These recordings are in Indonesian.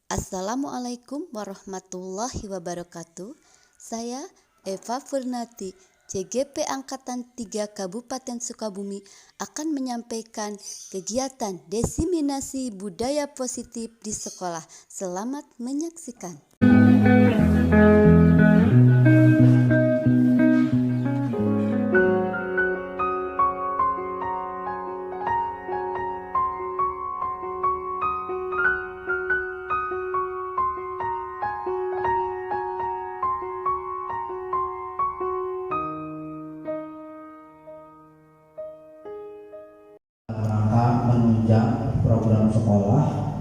Assalamualaikum warahmatullahi wabarakatuh. Saya Eva Furnati, CGP Angkatan 3 Kabupaten Sukabumi akan menyampaikan kegiatan diseminasi budaya positif di sekolah. Selamat menyaksikan. Menunjang program sekolah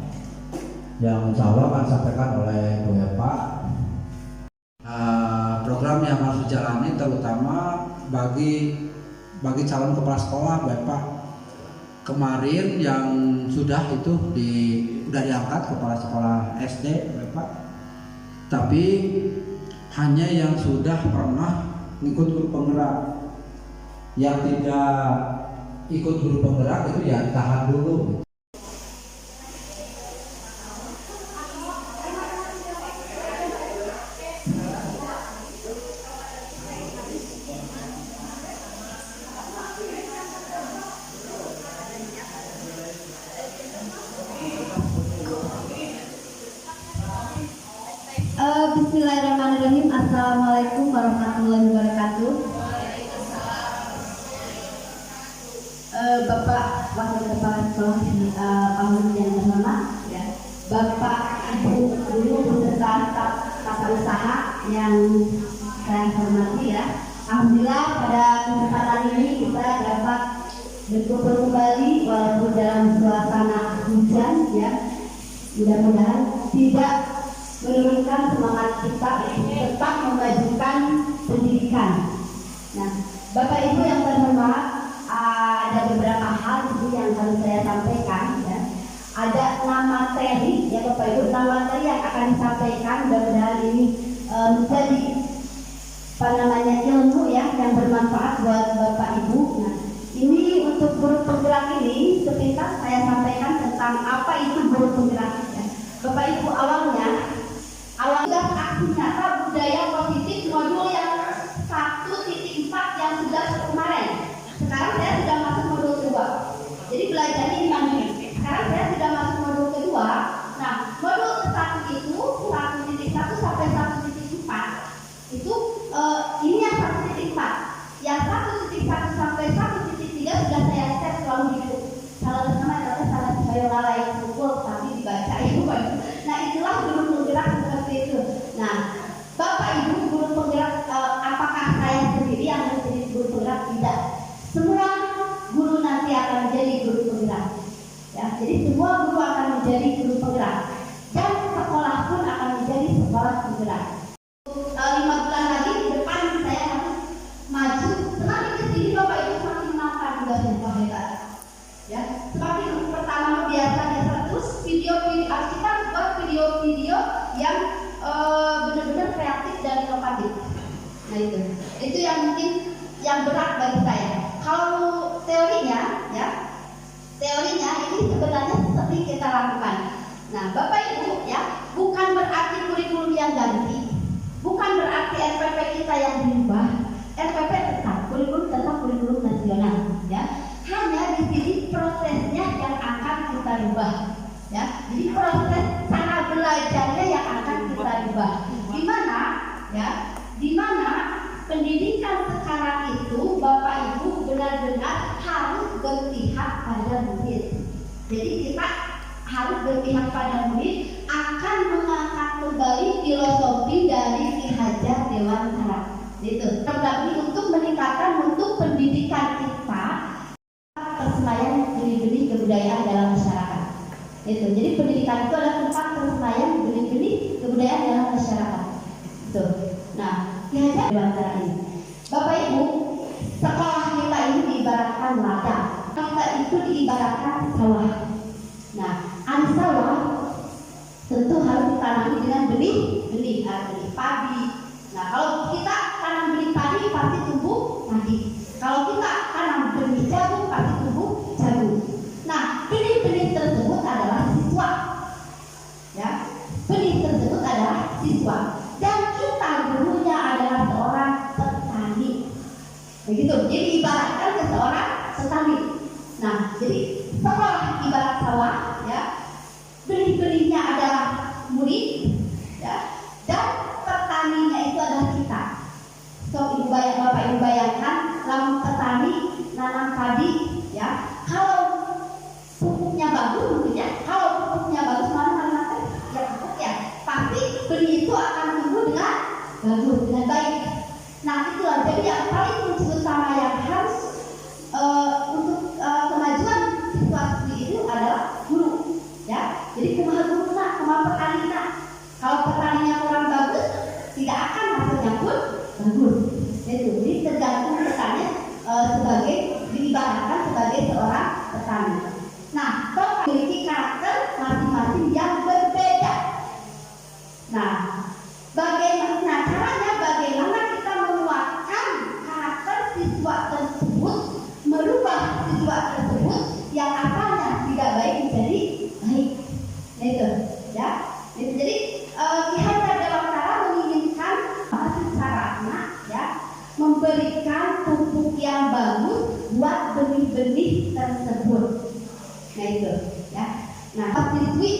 yang insya Allah akan disampaikan oleh Bu Eva. Program yang harus dijalani terutama bagi calon kepala sekolah Bu Eva. Kemarin yang sudah diangkat kepala sekolah SD Bu Eva. Tapi hanya yang sudah pernah ikut guru penggerak. Yang tidak ikut guru penggerak itu ya tahan dulu. Bismillahirrahmanirrahim. Assalamualaikum warahmatullahi wabarakatuh. Bapak Wakil Kepala Sekolah tahun yang pertama, ya, Bapak Ibu guru beserta staf tata usaha yang saya hormati, ya. Alhamdulillah pada kesempatan ini kita dapat berkumpul kembali walaupun dalam suasana hujan, ya. Mudah-mudahan tidak menurunkan semangat kita untuk tetap memajukan pendidikan. Nah, Bapak Ibu yang terhormat, ada beberapa hal yang harus saya sampaikan, ya. Ada 6 materi, ya Bapak Ibu, 6 materi yang akan disampaikan. Mudah-mudahan ini menjadi ilmu, ya, yang bermanfaat buat Bapak Ibu. Nah, ini untuk guru penggerak ini sepintas saya sampaikan tentang apa itu guru penggerak, ya. Bapak Ibu, awalnya aksi nyata budaya positif modul yang 1.4 yang sudah kemarin. Sekarang saya sudah masuk modul kedua. Jadi belajarnya ini. Sekarang saya sudah masuk modul kedua. Nah, modul 1 itu 1.1 sampai 1.4 itu ini yang 1.4. Yang 1.1 sampai 1.3 sudah saya set selalu gitu. Salah bersama adalah salah sayolala yang pukul tapi dibaca itu. Nah, itulah guru penggerak seperti itu. Nah, Bapak Ibu guru penggerak, apakah saya sendiri yang menjadi guru penggerak? Tidak. Semua guru nanti akan menjadi guru penggerak, ya. Jadi semua guru akan menjadi guru penggerak dan sekolah pun akan menjadi sekolah penggerak. 5 bulan lagi di depan saya harus maju. Semakin kesini Bapak Ibu semakin makan juga hebat, ya. Semakin pertama biasa terus video kita buat video yang benar-benar kreatif dan inovatif. Nah, itu yang mungkin yang berat bagi saya. Kalau teorinya, ya, ini sebenarnya seperti kita lakukan. Nah, Bapak Ibu, ya, bukan berarti kurikulum yang ganti, bukan berarti RPP kita yang berubah. RPP tetap, kurikulum tetap kurikulum nasional, ya. Hanya di sini prosesnya yang akan kita rubah, ya. Jadi proses cara belajarnya yang akan kita rubah. Di mana pendidikan sekarang itu Bapak Ibu benar-benar harus berpihak pada murid. Jadi kita harus berpihak pada murid, akan mengangkat kembali filosofi dari Ki Hajar Dewantara. Itu tetapi untuk meningkatkan untuk pendidikan kita persemaian benih-benih kebudayaan dalam masyarakat. Itu. Jadi pendidikan itu adalah tempat persemaian benih-benih kebudayaan dalam masyarakat. Itu. Nah, Ki Hajar Dewantara ini, Bapak Ibu, sekolah kita ini diibaratkan ladang. Kita itu diibaratkan sawah. Nah, sawah tentu harus ditanami dengan benih padi. Nah, kalau kita tanam benih padi pasti tumbuh padi. Kalau kita tanam benih jagung pasti tumbuh jagung. Nah, benih-benih tersebut adalah siswa, ya. Jadi kumaha guruna, kumaha petaninya. Kalau petaninya kurang bagus, tidak akan hasilnya pun bagus. Itu. Jadi tergantung petani sebagai diibaratkan sebagai seorang petani. Nah, Bapak memiliki karakter masing-masing yang berbeda. Nah, bagaimana caranya? Bagaimana kita menguatkan karakter siswa tersebut, merubah siswa tersebut yang asalnya tidak baik menjadi baik. Itu, ya. Jadi Ki Hajar Dewantara menginginkan caranya, ya, memberikan pupuk yang bagus buat benih-benih tersebut. Nah itu, ya. Nah, siswi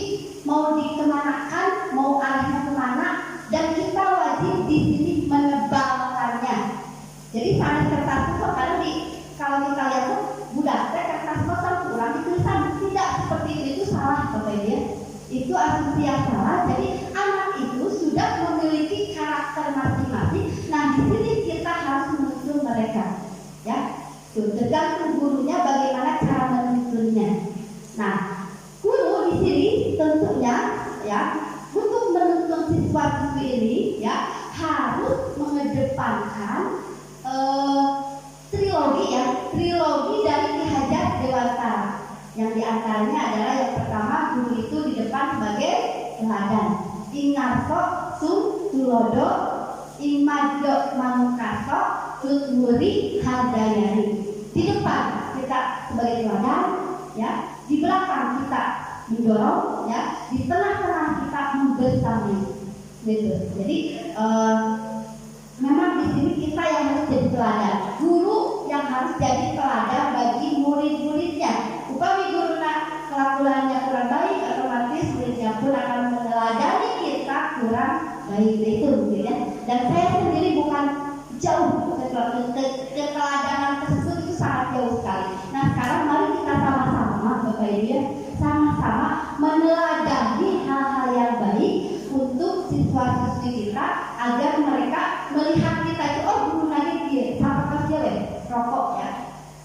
mau dikemanakan, mau arahnya kemana, dan kita wajib di sini menebalkannya. Jadi saat kertas itu kadang kalau kita lihat tuh budak kertas kotor kurang ditulisan, tidak seperti itu salah Bapak Ibu ya. Itu asumsi yang salah. Jadi anak itu sudah memiliki karakter masing-masing. Nah di sini kita harus menuntun mereka, ya. Tergantung gurunya bagaimana cara menuntunnya. Nah, guru di sini tentunya, ya, untuk menuntun siswa-siswi ini, ya, harus mengedepankan trilogi, ya, trilogi dari Ki Hajar Dewantara. Yang diantaranya adalah yang pertama, guru itu di depan sebagai teladan. Ingarso sum tulodo, imajo manungkaso, tutmuri hardayani. Di depan kita sebagai teladan, ya. Di belakang kita mendorong, ya. Di tengah-tengah kita membersami, gitu. Jadi memang di sini kita yang harus jadi teladan. Guru yang harus jadi teladan bagi murid-muridnya. Upami guruna kelakuannya kurang baik, otomatis muridnya pun akan meneladani kita kurang baik. Itu mungkin, ya. Dan saya sendiri bukan jauh keteladanan tersebut, itu sangat jauh sekali. Nah sekarang mari kita sama-sama Bapak Ibu, ya, sama-sama meneladani hal-hal yang baik untuk siswa-siswi kita agar mereka melihat kita itu, oh guru lagi dia sampai kecil ya rokok, ya.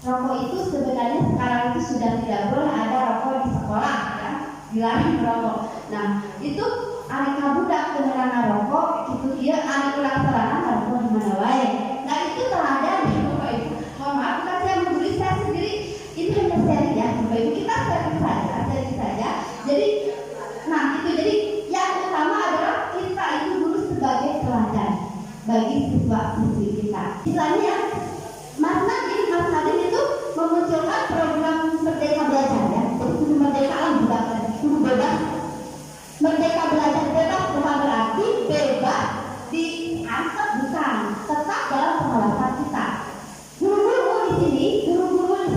Rokok itu sebenarnya sekarang itu sudah tidak boleh ada rokok di sekolah, ya, dilarang merokok. Nah itu alika budak kemenangan rokok itu dia alika laksana rokok di mana wae. Nah itu teladan Bapak Ibu. Mohon maaf bukan saya menulis, saya sendiri ini hanya sharing, ya Bapak Ibu, kita sharing saja. Jadi nah itu, jadi yang utama adalah kita itu dulu sebagai teladan bagi siswa-siswi kita. Misalnya Mas Nadine itu memunculkan program Merdeka Belajar, ya. Jadi kudu merdeka bukan kudu bebas. Merdeka belajar bebas bukan berarti bebas dianggap, bukan, tetap dalam pengawasan kita. Guru-guru di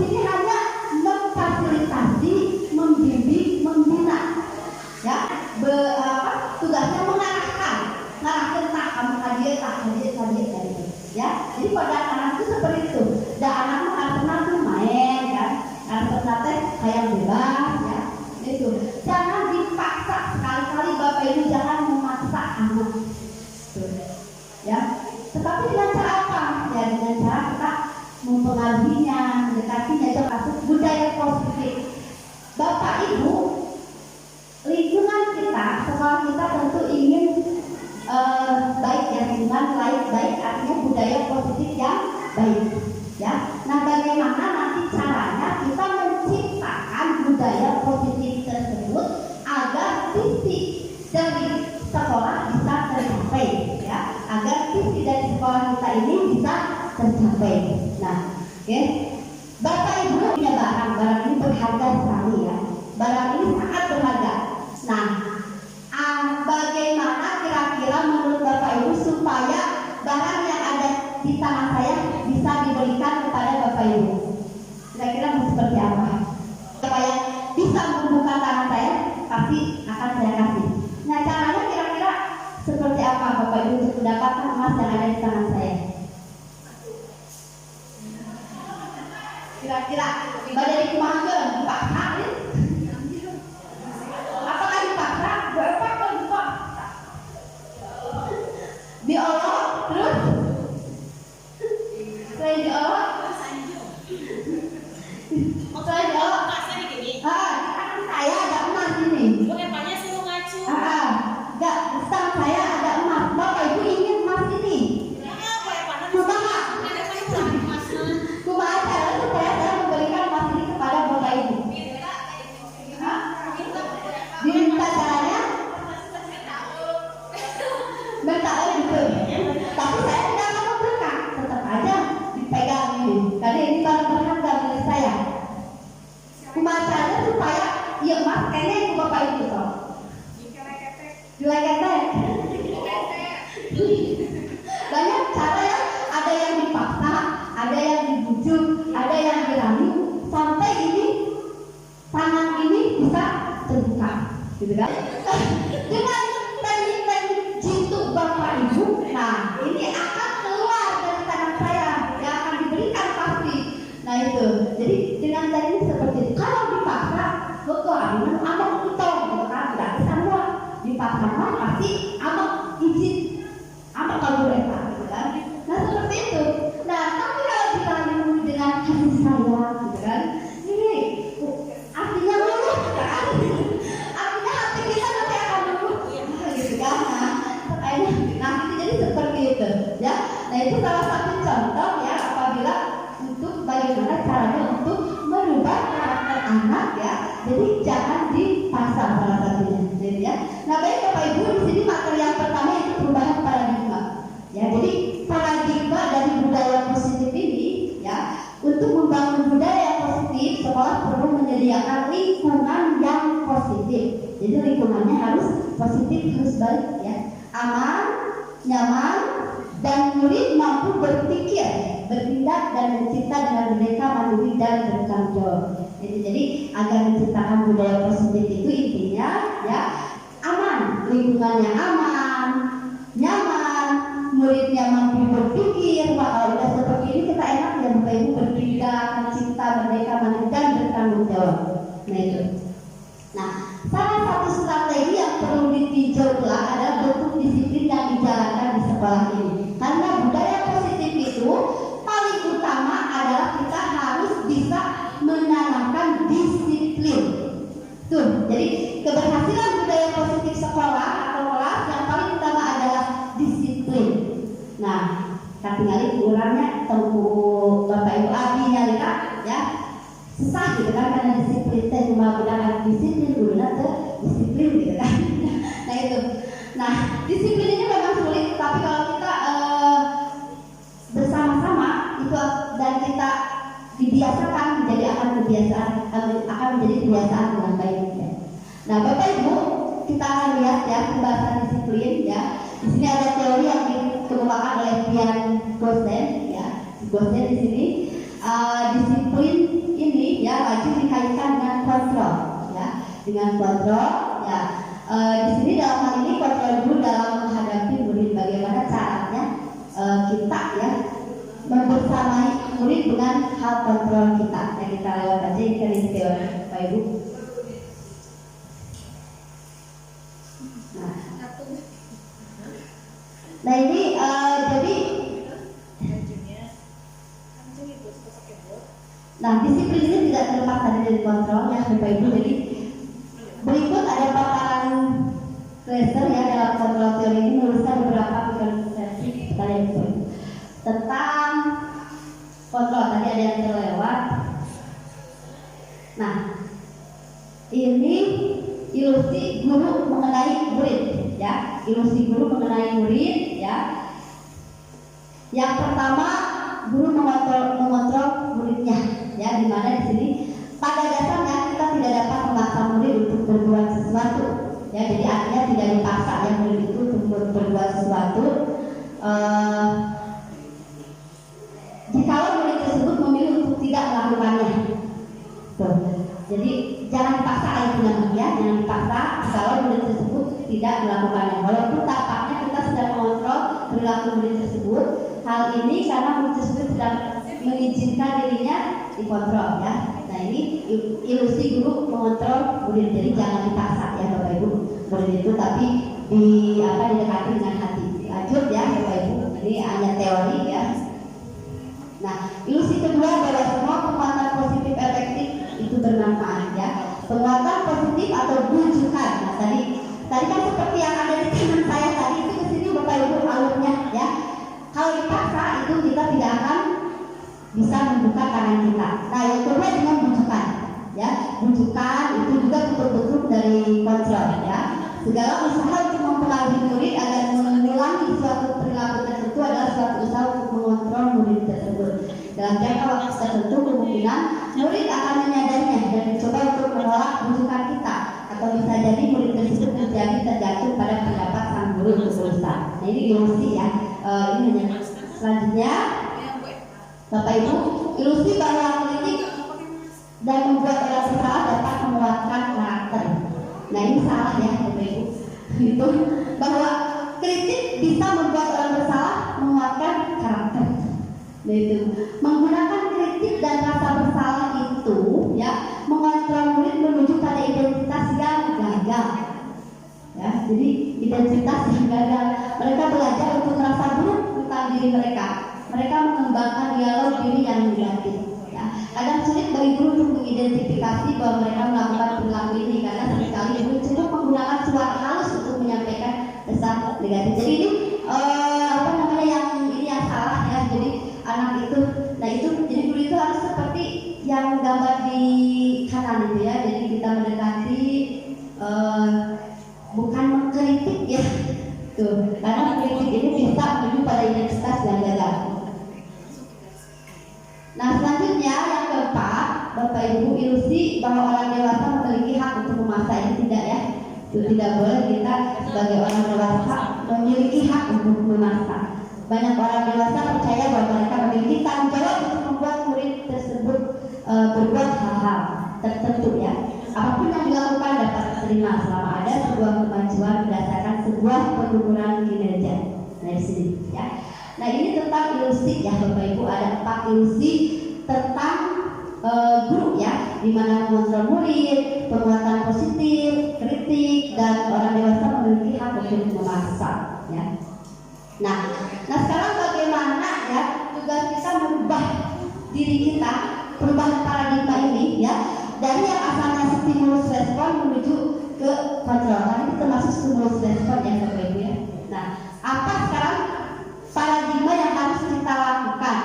sini hanya memfasilitasi, membimbing, membina, ya. Tugasnya mengarahkan kamu hadir, ya. Jadi pada anak itu seperti itu. Dan anak anak tuh main, kan, anak teh kayak bebas, ya. Itu jangan dipaksa, sekali-kali Bapak Ibu jangan memaksa anak, ya. Tetapi dengan cara apa? Ya dengan cara kita mempengaruhinya, mendekatinya, itu budaya positif. Bapak Ibu, lingkungan kita, sekolah kita tentu ingin baik, ya, lingkungan baik artinya budaya positif yang baik, ya. Nah bagaimana nanti caranya kita menciptakan budaya positif tersebut agar visi dari sekolah bisa tercapai, ya, agar visi dari sekolah kita ini bisa tercapai. Nah, oke, Bapak Ibu punya barang ini berharga sekali, ya. Barang ini sangat berharga. Nah, bagaimana kira-kira menurut Bapak Ibu supaya barang yang ada di tangan saya bisa diberikan kepada Bapak Ibu? Kira-kira seperti apa? Supaya bisa membuka tangan saya, pasti akan saya kasih. Nah, caranya kira-kira seperti apa Bapak Ibu untuk mendapatkan emas yang ada di tangan saya? Kira-kira badai kumaha dipaksa, apakah dipaksa? Berapa kali dipaksa? Diolok terus? Selain diolok? Selain diolok? Di tangan saya ada emas ini. gitu kan? Dengan teknik-teknik jitu Bapak Ibu, nah ini akan keluar dari tangan saya, yang akan diberikan pasti. Nah itu, jadi dengan teknik seperti itu, kalau dipaksa, betul, amak utong, gitu kan? Berarti semua dipaksa mah pasti amak izin, amak kabuleta, gitu kan? Nah seperti itu. Nah tapi kalau kita menemui dengan kasih sayang, gitu kan? Ini artinya lulus kan? Artinya hati kita nanti akan lulus, gitu kan? Nah itu jadi seperti itu, ya. Nah itu salah satu contoh ya apabila untuk bagaimana caranya untuk merubah karakter anak ya. Jadi jangan dipaksa salah satunya, jadi ya. Nah baik Bapak Ibu, di sini materi yang pertama itu perubahan paradigma. Ya, jadi paradigma dari budaya positif ini ya, untuk membangun budaya positif sekolah perlu menyediakan lingkungan yang positif. Jadi lingkungannya harus positif, harus baik ya, aman, nyaman, dan murid mampu berpikir, bertindak dan mencipta dengan mereka mandiri dan bertanggung jawab. Jadi agar menciptakan budaya positif itu intinya ya aman, lingkungannya aman, nyaman, muridnya mampu berpikir. Wah kalau udah seperti ini kita enak ya Bapak Ibu bertindak, mencipta, mereka mandiri dan bertanggung jawab. Nah itu. Nah salah satu strategi yang perlu ditinjau adalah bentuk disiplin yang dijalankan di sekolah ini. Karena budaya positif itu paling utama adalah kita harus bisa menanamkan disiplin. Tuh, jadi keberhasilan budaya positif sekolah atau kelas yang paling utama adalah disiplin. Nah, katingali kurangnya tunggu Bapak Ibu Abi nyalika ya. Susah gitu kan karena disiplin teh cuma gunakan disiplin guna ke disiplin gitu kan. Nah itu. Nah, disiplin ini memang sulit, tapi kalau kita bersama-sama itu dan kita dibiasakan menjadi akan menjadi kebiasaan dengan baik ya. Nah, Bapak Ibu, kita akan lihat ya pembahasan disiplin ya. Di sini ada teori yang dikemukakan oleh Pian Gosen ya. Gosen di sini disiplin ini ya wajib dikaitkan dengan kontrol ya. Dengan kontrol ya. Di sini dalam hal ini kontrol dulu dalam menghadapi murid, bagaimana caranya kita ya membersamai murid dengan hal kontrol kita. Yang kita lewat aja ini kan ini teori Bapak Ibu. Nah ini jadi disiplin ini tidak terlepas dari kontrol ya Bapak Ibu. Jadi berikut ada paparan Glaser ya dalam kontrol teori ini menuliskan beberapa konsepsi tentang kontrol. Tadi ada yang terlewat. Nah ini ilusi guru mengenai murid ya, ilusi guru mengenai murid ya. Yang pertama, guru mengontrol muridnya ya, di mana di sini pada dasarnya kita tidak dapat memaksa murid untuk berbuat sesuatu ya. Jadi artinya tidak dipaksa ya murid itu untuk berbuat sesuatu jikalau murid tersebut memilih untuk tidak melakukannya. Tuh. Jadi jangan dipaksa ya, jangan dipaksa kalau murid tersebut tidak melakukannya. Walaupun tampaknya kita sedang mengontrol perilaku murid tersebut, hal ini karena murid tersebut sedang mengizinkan dirinya dikontrol ya. Nah ini ilusi guru mengontrol murid, jadi jangan dipaksa ya Bapak Ibu murid itu, tapi didekati dengan hati. Lanjut ya Bapak Ibu, ini hanya teori ya. Nah ilusi kedua adalah semua penguatan positif efektif itu bermanfaat ya. Penguatan positif atau bujukan. Nah tadi kan seperti yang ada di tangan saya tadi itu kesini Bapak Ibu alurnya ya. Kalau dipaksa itu kita tidak akan bisa membuka tangan kita. Nah yang kedua dengan bujukan ya. Bujukan itu juga bentuk-bentuk dari kontrol ya. Segala usaha untuk mempengaruhi murid agar mengulangi suatu perilaku tertentu adalah suatu usaha untuk mengontrol murid tersebut. Dalam jangka waktu tertentu kemungkinan murid akan menyadarinya dan mencoba untuk menolak bujukan kita, atau bisa jadi murid tersebut menjadi tergantung pada pendapat sang guru untuk berusaha. Nah ini ilusi ya. Ini hanya selanjutnya Bapak Ibu, ilusi bahwa kritik dan membuat orang bersalah dapat menguatkan karakter. Nah ini salah ya Bapak Ibu. Itu bahwa kritik bisa membuat orang bersalah, menguatkan karakter. Nah, itu menggunakan kritik dan rasa bersalah itu ya mengontrol murid menuju pada identitas yang gagal. Ya, jadi identitas yang gagal. Mereka belajar untuk merasa buruk tentang diri mereka. Mereka mengembangkan dialog diri yang negatif. Ya, kadang sulit bagi guru untuk mengidentifikasi bahwa mereka melakukan perilaku ini karena seringkali guru cukup menggunakan suara halus untuk menyampaikan pesan negatif. Jadi ini apa namanya yang salah ya. Jadi anak itu, nah itu jadi guru itu harus seperti yang gambar di kanan itu ya. Jadi kita mendekati bukan mengkritik ya. Tuh, karena kritik ini bisa menuju pada identitas yang gagal. Nah selanjutnya yang keempat, Bapak Ibu, ilusi bahwa orang dewasa memiliki hak untuk memasak. Ini tidak ya. Itu tidak boleh kita sebagai orang dewasa memiliki hak untuk memasak. Banyak orang dewasa percaya bahwa mereka memiliki tanggung jawab untuk membuat murid tersebut berbuat hal-hal tertentu ya. Apapun yang dilakukan dapat diterima selama ada sebuah kemajuan berdasarkan sebuah penurunan kinerja. Nah di sini ya. Nah ini tentang ilusi ya Bapak Ibu, ada 4 ilusi tentang guru ya, di mana mengontrol murid, penguatan positif, kritik, dan orang dewasa memiliki hak untuk memaksa ya. Nah sekarang bagaimana ya tugas kita merubah diri kita, perubahan paradigma ini ya, dari yang asalnya stimulus respon menuju ke kontrol. Karena itu termasuk stimulus respon ya Bapak Ibu ya. Nah apa sekarang paradigma yang harus kita lakukan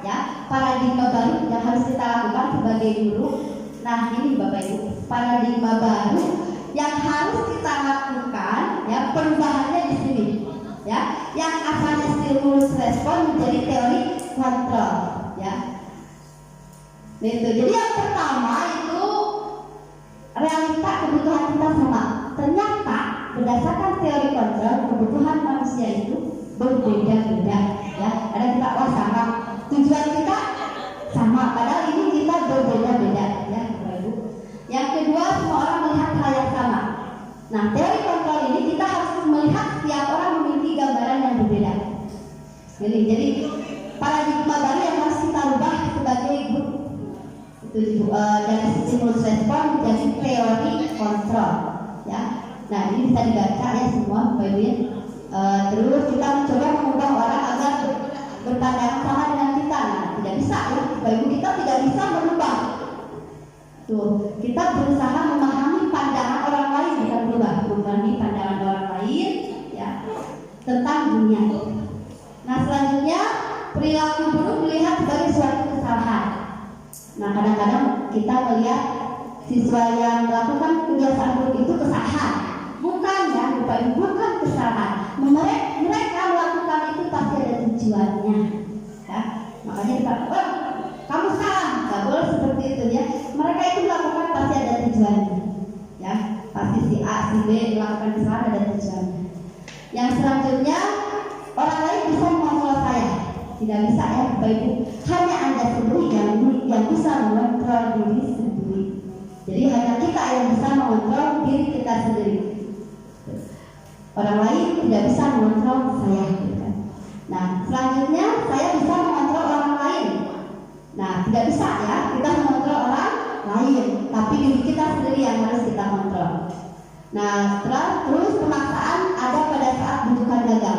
ya, paradigma baru yang harus kita lakukan sebagai guru. Nah ini Bapak Ibu, paradigma baru yang harus kita lakukan ya, perubahannya di sini ya, yang asalnya stimulus respon menjadi teori kontrol ya. Itu jadi yang pertama itu realita kebutuhan kita sama. Ternyata berdasarkan teori kontrol kebutuhan manusia itu berbeda-beda ya. Ada kita sama, tujuan kita sama, padahal ini kita berbeda-beda ya Bapak Ibu. Yang kedua, semua orang melihat hal yang sama. Nah teori kontrol ini kita harus melihat setiap orang memiliki gambaran yang berbeda. Jadi paradigma baru yang harus kita ubah sebagai guru itu dari stimulus respon menjadi teori kontrol ya. Nah ini bisa dibaca ya semua Bapak Ibu ya. Terus kita mencoba mengubah orang agar berpandangan sama dengan kita. Nah, tidak bisa ya Bapak Ibu, kita tidak bisa merubah. Tuh, kita berusaha memahami pandangan orang lain, bukan berubah, memahami pandangan orang lain ya tentang dunia. Nah selanjutnya perilaku buruk dilihat sebagai suatu kesalahan. Nah kadang-kadang kita melihat siswa yang melakukan kebiasaan buruk itu kesalahan. Bukan ya Bapak Ibu, bukan kesalahan. Mereka melakukan itu pasti ada tujuannya ya. Makanya kita kamu salah, nggak boleh seperti itu ya. Mereka itu melakukan pasti ada tujuannya ya. Pasti si A, si B melakukan kesalahan ada tujuannya. Yang selanjutnya, orang lain bisa mengontrol saya. Tidak bisa ya Bapak Ibu. Hanya Anda sendiri yang bisa mengontrol diri sendiri. Jadi hanya kita yang bisa mengontrol diri kita sendiri. Orang lain tidak bisa mengontrol saya. Nah selanjutnya, saya bisa mengontrol orang lain. Nah tidak bisa ya kita mengontrol orang lain, tapi diri kita sendiri yang harus kita kontrol. Nah terus pemaksaan ada pada saat rujukan gagal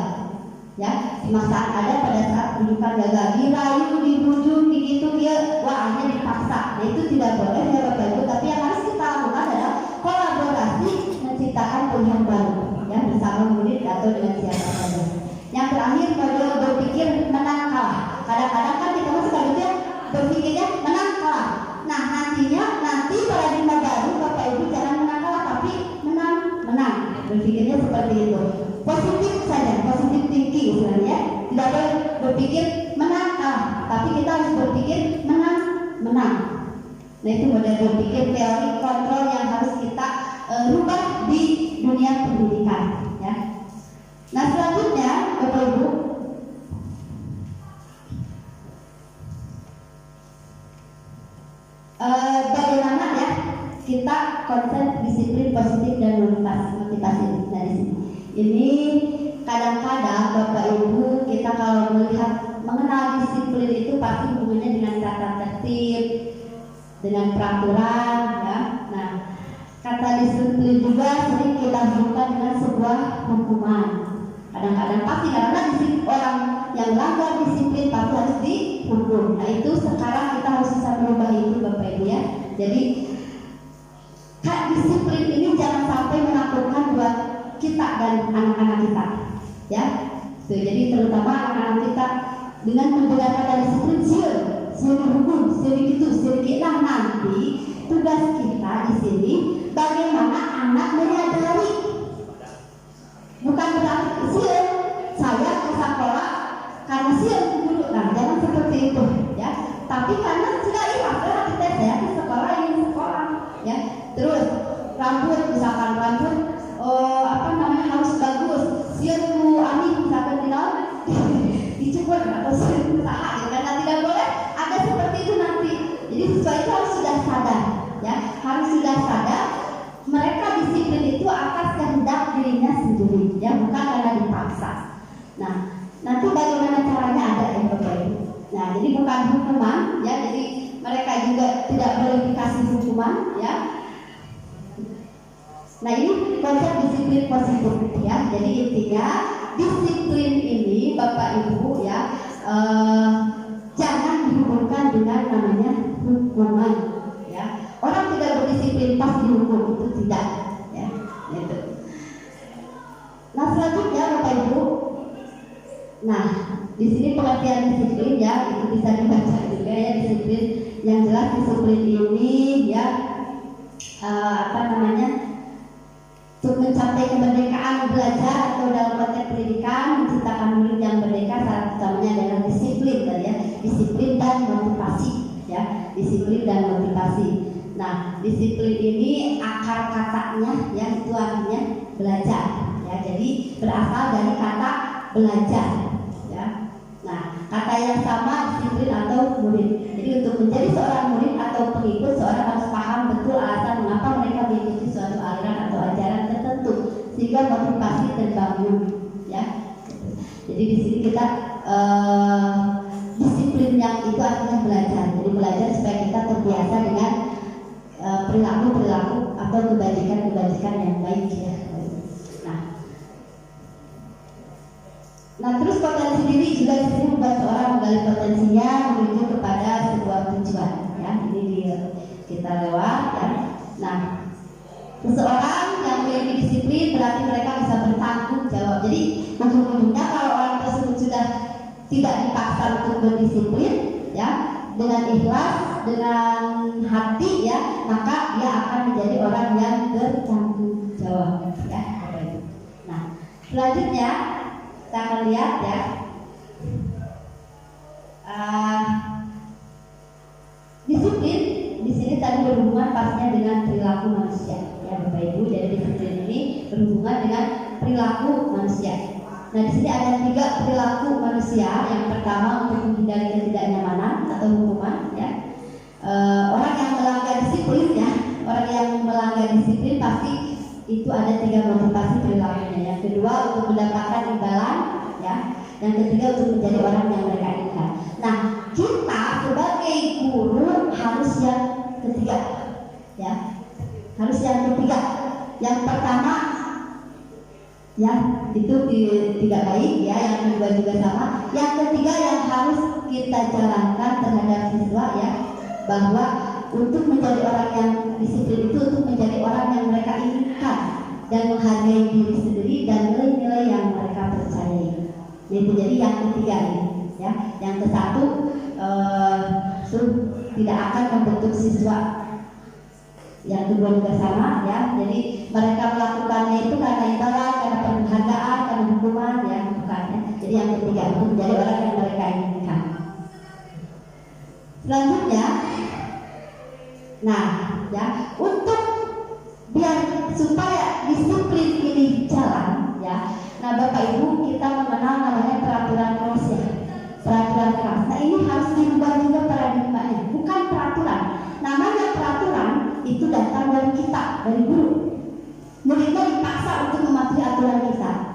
ya. Pemaksaan ada pada saat rujukan gagal, dirayu, dibujuk, begitu dia wah akhirnya dipaksa. Nah itu tidak boleh ya Bapak Ibu. Tapi yang harus kita lakukan adalah kolaborasi menciptakan pilihan baru ya, bersama murid atau dengan siapa saja. Yang terakhir, model berpikir menang kalah. Kadang-kadang kan kita suka gitu berpikirnya menang kalah. Nah nanti paradigma baru Bapak Ibu jangan menang kalah tapi menang. Berpikirnya seperti itu. Positif saja, positif thinking sebenarnya. Tidak boleh berpikir menang kalah, tapi kita harus berpikir menang. Nah itu model berpikir teori kontrol yang harus kita rubah di dunia pendidikan ya. Nah selanjutnya Bapak Ibu, bagaimana ya kita konsep disiplin positif dan Ini kadang-kadang Bapak Ibu kita kalau melihat mengenal disiplin itu pasti hubungannya dengan tata tertib, dengan peraturan, ya. Nah, kata disiplin juga sering kita hubungkan dengan sebuah hukuman. Kadang-kadang pasti karena orang yang melanggar disiplin pasti harus dihukum. Nah, itu sekarang kita harus bisa merubah itu Bapak Ibu ya. Jadi disiplin ini jangan sampai menakutkan buat kita dan anak-anak kita, ya. Jadi terutama anak-anak kita dengan mendengar kata disiplin, siap hukum, sedikit nah nanti tugas kita di sini bagaimana anak menyadari, bukan berarti siap saya ke sekolah karena siap guru, nah jangan seperti itu, ya. Tapi karena sudah ikhlas kita saya ke sekolah ingin sekolah, ya. Terus rambut misalkan rambut harus bagus, siap Bu Ani misalkan dicukur atau usaha ya, karena tidak boleh ada seperti itu nanti. Jadi siswa itu harus sudah sadar, ya, harus sudah sadar mereka disiplin itu atas kehendak dirinya sendiri, ya, bukan karena dipaksa. Nah, nanti bagaimana caranya ada ya Bapak Ibu. Nah, jadi bukan hukuman, ya, jadi mereka juga tidak boleh dikasih hukuman, ya. Nah, ini konsep disiplin positif, ya. Jadi intinya disiplin ini Bapak Ibu, ya, jangan dihubungkan dengan namanya hukuman, ya. Orang tidak berdisiplin pas dihukum itu tidak, ya. Gitu. Nah, selanjutnya Bapak Ibu, nah di sini pengertian disiplin, ya, itu bisa dibaca juga, ya. Disiplin yang jelas disiplin ini, ya, untuk mencapai kemerdekaan belajar atau dalam konteks pendidikan menciptakan murid yang merdeka, salah satunya adalah disiplin, ya, disiplin dan motivasi, ya, disiplin dan motivasi. Nah, disiplin ini akar katanya, ya, itu artinya belajar, ya, jadi berasal dari kata belajar, ya. Nah, kata yang sama disiplin atau murid. Jadi untuk menjadi seorang murid atau pengikut, seorang harus paham betul alasan mengapa mereka mengikuti suatu aliran atau ajaran tertentu sehingga motivasi terbangun, ya. Jadi di sini kita disiplin yang itu artinya belajar. Jadi belajar supaya kita terbiasa dengan perilaku-perilaku atau kebajikan-kebajikan yang baik, ya. Nah, terus potensi diri juga di sini membuat seorang menggali potensinya menuju kepada sebuah tujuan, ya. Ini kita lewat, ya. Nah, seseorang yang memiliki disiplin berarti mereka bisa bertanggung jawab. Jadi ujung-ujungnya kalau orang tersebut sudah tidak dipaksa untuk berdisiplin, ya, dengan ikhlas, dengan hati, ya, maka dia akan menjadi orang yang bertanggung jawab, ya. Nah, selanjutnya kita akan lihat, ya, disiplin di sini tadi berhubungan pastinya dengan perilaku manusia, ya Bapak Ibu. Jadi disiplin ini berhubungan dengan perilaku manusia. Nah, di sini ada 3 perilaku manusia. Yang pertama untuk menghindari ketidaknyamanan atau hukuman, ya. Orang yang melanggar disiplin, ya, orang yang melanggar disiplin pasti itu ada 3 motivasi perilakunya. Yang kedua untuk mendapatkan imbalan, ya. Yang ketiga untuk menjadi orang yang mereka inginkan. Nah, kita sebagai guru harus yang ketiga, ya, harus yang ketiga. Yang pertama, ya, itu tidak baik, ya. Yang kedua juga sama. Yang ketiga yang harus kita jalankan terhadap siswa, ya, bahwa untuk menjadi orang yang disiplin itu untuk menjadi orang yang mereka inginkan dan menghargai diri sendiri dan nilai-nilai yang mereka percayai. Itu jadi yang ketiga ini, ya. Yang ke-1 tidak akan membentuk siswa. Yang kedua juga sama, ya. Jadi mereka melakukannya itu karena imbalan, karena penghargaan, karena hukuman, ya, bukan, ya. Jadi yang ketiga untuk menjadi orang yang mereka inginkan. Selanjutnya, nah, ya, untuk biar supaya disiplin ini jalan, ya. Nah, Bapak Ibu, kita mengenal namanya peraturan keras, ya. Peraturan keras. Nah, ini harus diubah juga paradigmanya. Bukan peraturan. Namanya peraturan itu datang dari kita, dari guru. Muridnya dipaksa untuk mematuhi aturan kita.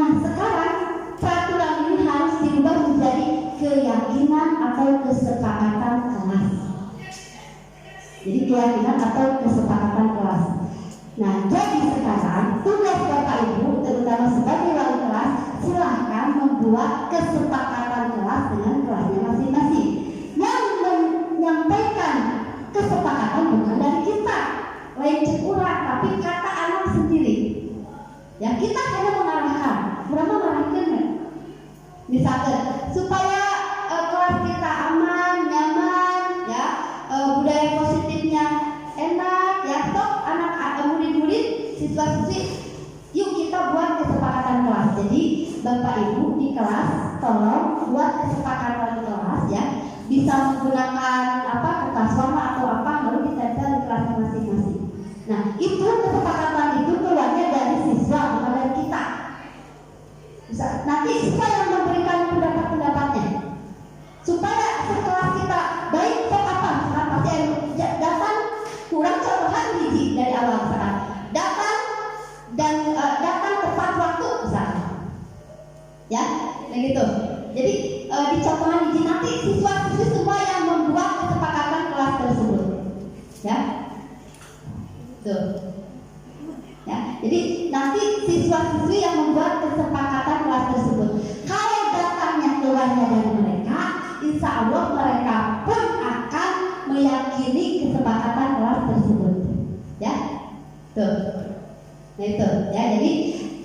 Nah, sekarang peraturan ini harus diubah menjadi keyakinan atau kesepakatan kelas. Jadi keyakinan atau kesepakatan kelas. Nah, jadi sekarang tugas Bapak Ibu, terutama sebagai wali kelas, silahkan membuat kesepakatan kelas dengan kelasnya masing-masing. Yang menyampaikan kesepakatan bukan dari kita, lain cekurak, tapi kata anak sendiri. Ya, kita hanya mengarahkan, berapa mengarahkan? Misalkan supaya kelas kita aman, nyaman, ya, budaya positifnya enak, ya, sok anak murid-murid, siswa-siswi, yuk kita buat kesepakatan kelas. Jadi Bapak Ibu di kelas tolong buat kesepakatan kelas, ya, bisa menggunakan kertas warna atau apa, lalu ditempel di kelas masing-masing. Nah, itu kesepakatan itu keluarnya dari siswa, bukan dari kita. Nanti siswa yang memberikan pendapat-pendapatnya supaya sekelas kita baik sok apa, misalkan pasti datang kurang contohan gizi dari awal, misalkan datang dan datang tepat waktu, misalkan, ya, begitu. Jadi di contohan gizi nanti siswa-siswi semua yang membuat kesepakatan kelas tersebut, ya, tuh. Ya, jadi nanti siswa-siswi yang membuat kesepakatan kelas tersebut. Kalau datangnya keluarnya dari mereka, insya Allah mereka pun akan meyakini kesepakatan kelas tersebut. Ya, tuh. Nah itu, ya. Jadi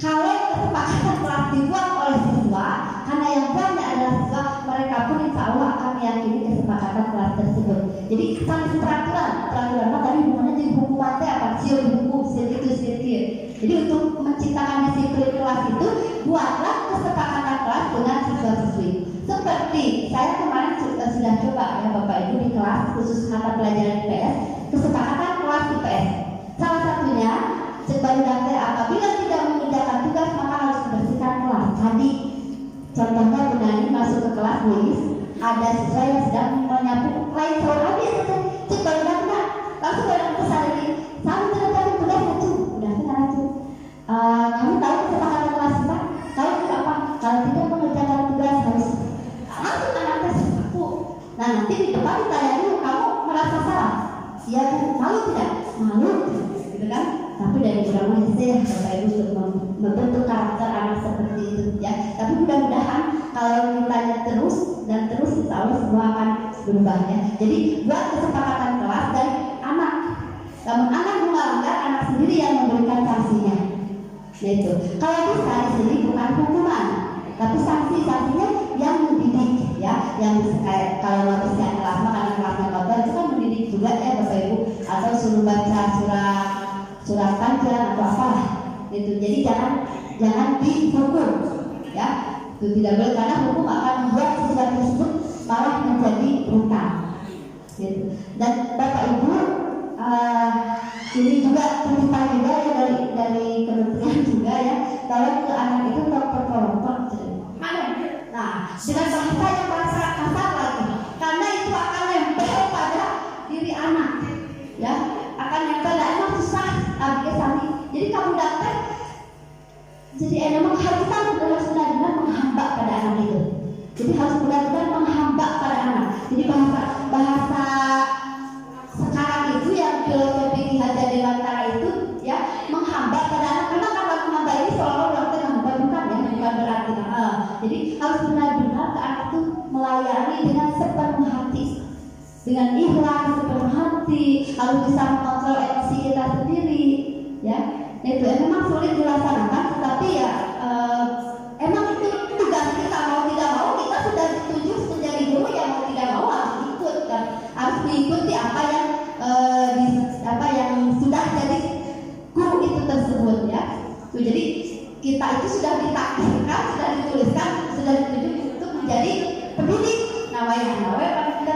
kalau kesepakatan kelas dibuat oleh siswa, karena yang buatnya adalah siswa, mereka pun insya Allah akan meyakini kesepakatan kelas tersebut. Jadi sanksi peraturan mah tadi hubungannya jadi hukum mati apa sih hukum sirkir. Jadi untuk menciptakan disiplin kelas itu, buatlah kesepakatan kelas dengan siswa-siswi. Seperti saya kemarin sudah coba, ya Bapak Ibu, di kelas khusus mata pelajaran IPS, kesepakatan kelas IPS. Salah satunya sebagai apabila tidak mengerjakan tugas maka harus membersihkan kelas. Tadi contohnya Bunani masuk ke kelas nulis, ada siswa yang sedang menyapu lain sore habis, coba langsung barang besar lagi. Saya tidak tugas itu, udah kenal itu. Kamu tahu kesepakatan kelas kita? Tahu tidak apa? Kalau tidak mengerjakan tugas harus langsung anaknya sapu. Nah nanti di depan ditanya dulu, kamu merasa salah? Iya Bu, malu tidak? Malu, gitu kan? Tapi dari drama SD Bapak Ibu untuk membentuk karakter anak seperti itu, ya. Tapi mudah-mudahan kalau ditanya terus dan terus, insya Allah semua akan berubah, ya. Jadi buat kesepakatan kelas dari anak. Namun anak melanggar, anak sendiri yang memberikan sanksinya. Nah itu. Kalau bisa di sini bukan hukuman, tapi sanksinya yang mendidik, ya. Yang kalau habisnya kelas karena kelasnya kotor itu kan mendidik juga, ya Bapak Ibu. Atau suruh baca surat panjang atau apalah itu. Jadi jangan dihukum, ya. Itu tidak boleh, karena hukum akan membuat siswa tersebut malah menjadi brutal, gitu. Dan Bapak Ibu, ini juga titipan juga ya dari kementerian juga, ya. Kalau ke anak itu kelompok mana? Nah, dengan bahasa yang bahasa kasar lagi, karena itu akan nempel pada diri anak, ya. Akan nempel, dan emang susah sani. Jadi kamu daftar, jadi memang harus benar-benar menghamba pada anak itu. Jadi harus benar-benar menghamba pada anak. Jadi bahasa sekarang itu yang filosofi Ki Hajar Dewantara itu, ya, menghamba pada anak. Karena kalau menghamba ini seolah-olah orang menghamba, bukan, ya, bukan berarti. Jadi harus benar-benar ke anak itu melayani dengan sepenuh hati, dengan ikhlas, sepenuh hati, harus bisa mengontrol emosi kita sendiri, ya. Nah, itu memang sulit dilaksanakan, tetapi ya emang itu tugas kita, mau tidak mau kita sudah ditunjuk menjadi guru, ya mau tidak mau harus ikut, kan, harus mengikuti apa yang sudah jadi guru itu tersebut, ya. Tuh, jadi kita itu sudah ditakdirkan, sudah dituliskan, sudah ditunjuk untuk menjadi pendidik.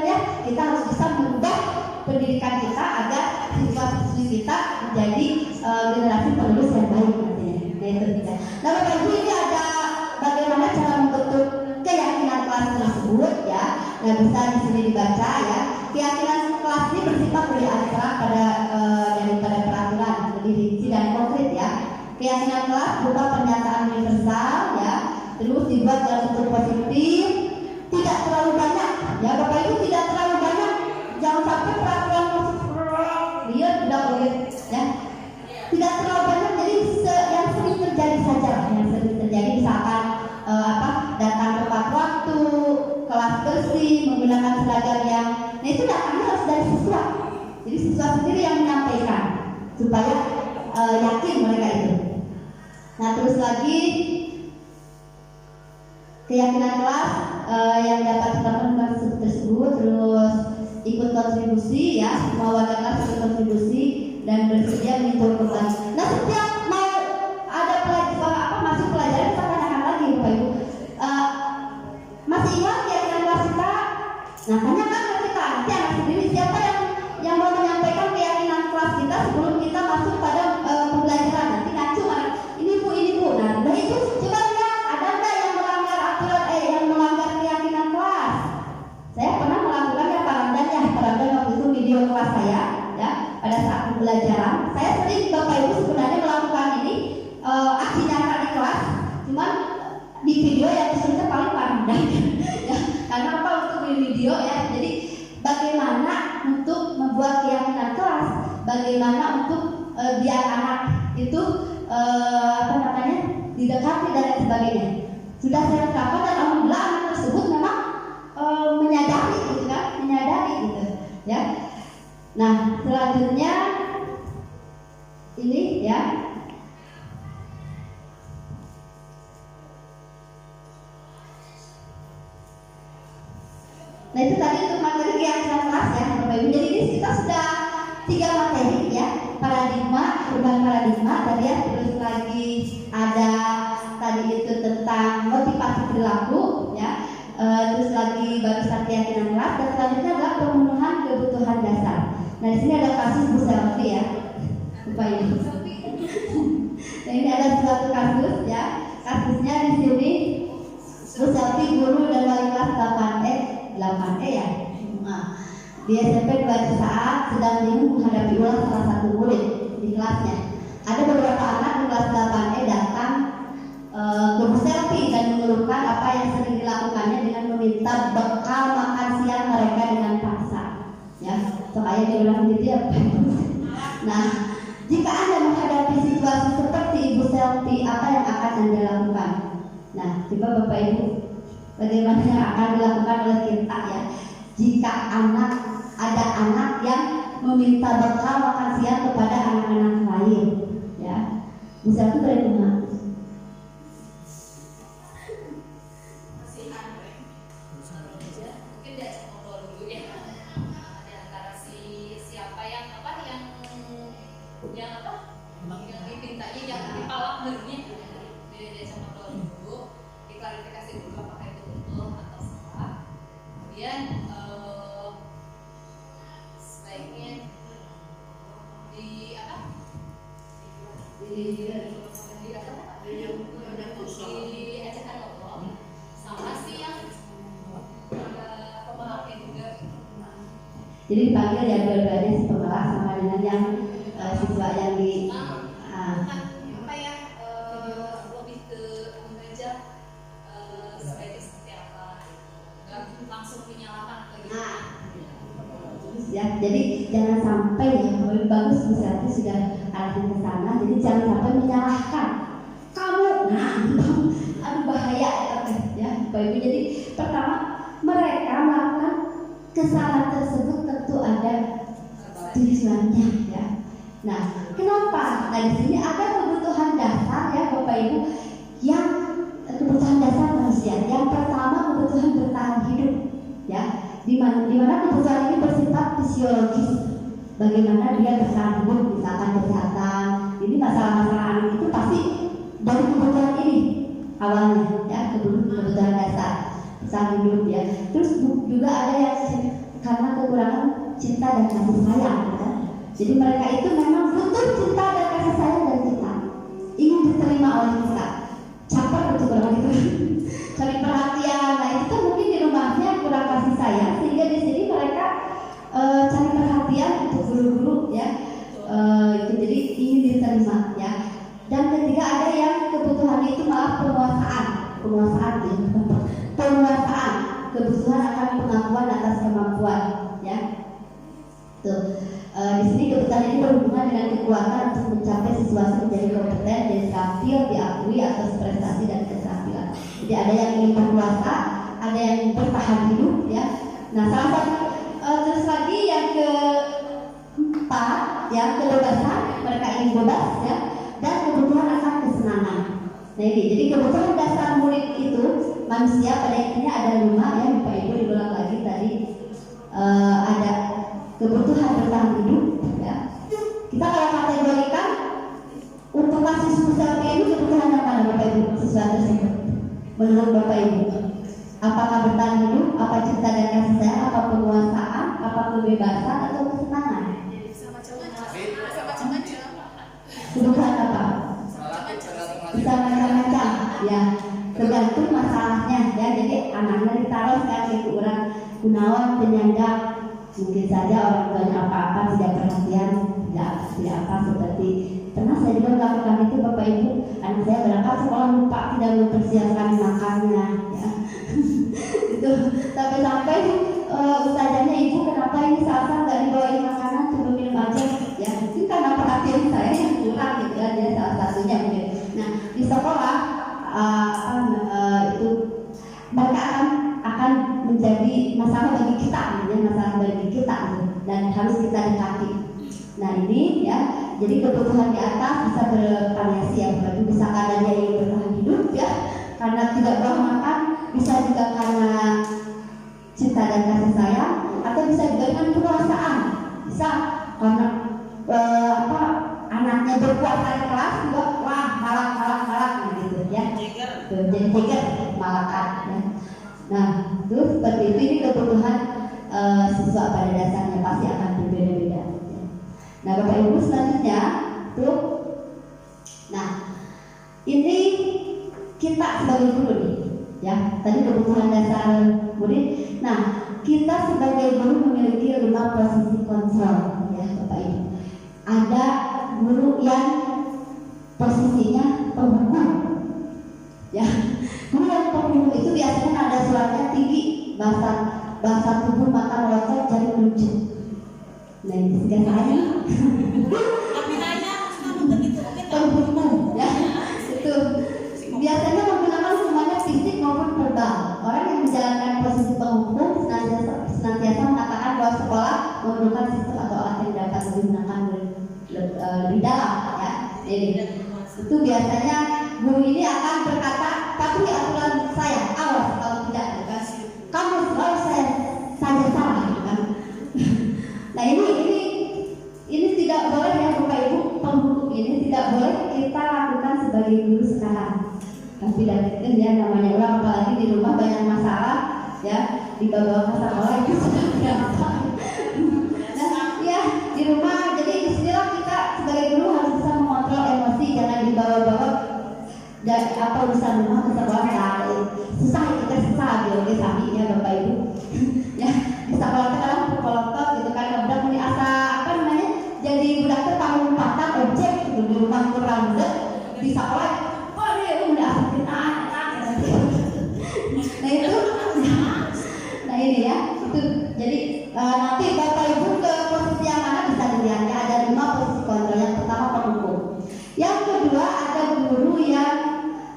Ya, kita harus bisa mengubah pendidikan kita agar siswa-siswi kita menjadi generasi penerus yang baik nantinya. Nah itu kita. Nah Bapak Ibu, ini ada bagaimana cara membentuk keyakinan kelas tersebut, ya. Nah bisa di sini dibaca, ya. Keyakinan kelas ini bersifat lebih abstrak daripada peraturan, lebih rinci dan konkret, ya. Keyakinan kelas berupa pernyataan universal ya, terus dibuat dalam bentuk positif, tidak terlalu banyak ya Bapak Ibu, tidak terlalu banyak, jangan sampai peraturan lihat tidak boleh ya, tidak terlalu banyak, jadi yang sering terjadi saja, yang sering terjadi misalkan datang tepat waktu, kelas bersih, menggunakan seragam yang, nah itu datangnya harus dari siswa, jadi siswa sendiri yang menyampaikan supaya yakin mereka itu. Nah terus lagi keyakinan kelas yang dapat dilakukan kelas tersebut, terus ikut kontribusi ya, semua warga kelas ikut kontribusi dan bersedia mengikuti kembali. Nah setiap mau ada masuk pelajaran kita tanyakan lagi Bapak Ibu, masih ingat keyakinan kelas kita? Nah tanyakan ke kita, nanti anak sendiri siapa yang mau menyampaikan keyakinan kelas kita sebelum kita masuk pada pembelajaran. Nanti ngacu anak, ini bu. Nah itu coba lihat ada nggak yang melanggar aturan yang melanggar keyakinan kelas. Saya pernah melakukannya Paramdan waktu itu video kelas saya ya, pada saat pembelajaran. Saya sering Bapak Ibu sebenarnya melakukan ini aksi nyata di kelas, cuman di video yang disuruhnya paling Paramdan ya, karena apa, untuk di video ya. Jadi bagaimana untuk membuat keyakinan kelas, bagaimana untuk biar anak itu didekati dan lain sebagainya. Sudah saya terapkan dan alhamdulillah anak tersebut memang menyadari gitu ya. Nah selanjutnya ini ya, nah itu tadi untuk materi keyakinan kelas ya Bapak Ibu. Jadi ini kita sudah 3 materi ya, perubahan paradigma tadi ya, terus lagi ada tadi itu tentang motivasi perilaku ya, terus lagi barusan keyakinan kelas, dan selanjutnya adalah pemenuhan kebutuhan dasar. Nah di sini ada kasus Bu Selvi ya, Bapak Ibu. Nah ini ada suatu kasus ya, kasusnya di sini Bu Selvi guru dan wali kelas 8E ya. Nah, di SMP 2 saat sedang bingung menghadapi ulang salah satu murid di kelasnya. Ada beberapa anak di kelas 8E datang ke Bu Selvi dan mengeluhkan apa yang sering dilakukannya dengan meminta bekal makan siang mereka dengan paksa. Ya, supaya diulang gitu ya. Nah, jika Anda menghadapi situasi seperti Ibu Selvi, apa yang akan Anda lakukan? Nah, coba Bapak Ibu, bagaimana yang akan dilakukan oleh kita ya, jika ada anak yang meminta bekal makan siang kepada anak-anak lain ya, Bu Selvi bagaimana? yang dipintanya, yang dipalamernya diajak ngobrol dulu, diklarifikasi dulu apakah itu betul atau salah. Kemudian sebaiknya diajarkan ngobrol sama si yang pemelaknya juga. Jadi dipanggil ya dua-duanya, si pemelak sama dengan yang siswa yang di lebih ke mengajak sebaiknya seperti apa, nggak langsung menyalahkan atau gitu. Ya, jadi jangan sampai ya, bagus misalnya sudah arahin ke sana, jadi jangan sampai menyalahkan kamu, aduh bahaya ya Bapak Ibu. Jadi pertama, mereka melakukan kesalahan tersebut tentu ada tujuannya ya. Nah, kenapa? Nah di sini ada kebutuhan dasar ya Bapak Ibu, yang kebutuhan dasar manusia. Yang pertama kebutuhan bertahan hidup ya. Di mana kebutuhan ini bersifat fisiologis. Bagaimana dia bertahan hidup, misalkan kesehatan. Ini masalah-masalah anak itu pasti dari kebutuhan ini awalnya ya, kebutuhan dasar bertahan hidup ya. Terus juga ada yang karena kekurangan cinta dan kasih sayang ya. Jadi mereka itu memang butuh cinta dan kasih sayang dari kita, ingin diterima oleh kita. Caper betul begitu, cari perhatian. Nah itu kan mungkin di rumahnya kurang kasih sayang, sehingga di sini mereka cari perhatian untuk guru-guru ya. Itu jadi ingin diterima ya. Dan ketiga ada yang penguasaan, penguasaan, kebutuhan akan pengakuan atas kemampuan, ya. Tuh. Di sini kebutuhan ini berhubungan dengan kekuatan untuk mencapai sesuatu menjadi kompeten dan terampil diakui atas prestasi dan keterampilan. Jadi ada yang ingin berkuasa, ada yang bertahan hidup, ya. Nah, salah satu terus lagi yang keempat, ya, kebebasan, mereka ingin bebas, ya, dan kebutuhan akan kesenangan. Nah ini, jadi kebutuhan dasar murid itu manusia pada intinya ada 5, ya, Bapak Ibu diulang lagi tadi. Ada kebutuhan bertahan hidup, ya. Kita kalau kategorikan untuk mahasiswa seperti ini kebutuhan apa Bapak Ibu siswa tersebut? Menurut Bapak Ibu, apakah bertahan hidup, apa cinta dan kasih sayang, apa penguasaan, apa kebebasan atau kesenangan? Kebutuhan apa? Bisa macam-macam, ya. Tergantung masalahnya, ya. Jadi anaknya ditaruh kan itu orang kunaon penyandang. Mungkin saja orang tuanya apa-apa tidak perhatian, tidak apa seperti pernah saya juga melakukan itu Bapak Ibu. Anak saya berangkat sekolah lupa tidak mempersiapkan makannya, ya. Itu sampai ustazahnya, ibu kenapa ini Salsa nggak dibawain makanan, coba minum aja, ya. Mungkin karena perhatian saya yang kurang, gitu ya, dia salah satunya mungkin. Nah di sekolah itu mereka akan menjadi masalah bagi kita, masalah bagi kita, dan harus kita dekati. Nah ini, ya, jadi kebutuhan di atas bisa bervariasi, ya, bisa karena dia ingin bertahan hidup, ya, karena tidak mau makan, bisa juga karena cinta dan kasih sayang, atau bisa juga dengan kekuasaan, bisa karena anaknya berkuasa di kelas juga, wah malak gitu, ya, jadi trigger malakan, ya. Nah, itu seperti itu, ini kebutuhan siswa pada dasarnya pasti akan berbeda-beda. Nah, Bapak Ibu selanjutnya tuh, nah ini kita sebagai guru nih, ya, tadi kebutuhan dasar murid. Nah, kita sebagai guru memiliki 5 posisi kontrol, ya, Bapak Ibu. Ada guru yang posisinya penghukum, ya. Guru yang penghukum itu biasanya ada suaranya tinggi, bahasa tubuh mata melotot jadi melucu. Nah ini sekian saya. Tapi nanya sama begitu, penghukum, ya, itu biasanya menggunakan semuanya fisik maupun verbal. Orang yang menjalankan posisi penghukum senantiasa mengatakan bahwa sekolah memerlukan sistem atau alat yang dapat digunakan lebih dalam, ya. Jadi itu biasanya guru ini akan berkata, patuhi aturan saya, awas kalau tidak, kan? Kamu selalu saya salah, kan? Nah ini tidak boleh, ya Bapak Ibu, penghukum ini tidak boleh kita lakukan sebagai guru sekarang. Tapi dan ya namanya orang, apalagi di rumah banyak masalah, ya, dibawa ke sekolah itu sudah biasa. Nah, ya, di rumah, jadi disinilah kita sebagai guru harus bisa mengontrol emosi, jangan dibawa-bawa dari apa urusan rumah ke sekolah. Susah, kita susah biologi sami, ya Bapak Ibu. Ya, di sekolah kita kan berpolotot gitu kan, budak ini asa apa namanya, jadi budak itu tanggung patah objek gitu, di rumah kurang dek, di sekolah, oh dia itu udah asa kita, nah itu, nah ini, ya, itu jadi nanti Bapak Ibu ke posisi yang mana bisa dilihat, ya, ada 5 posisi kontrol. Yang pertama penghukum, yang kedua ada guru yang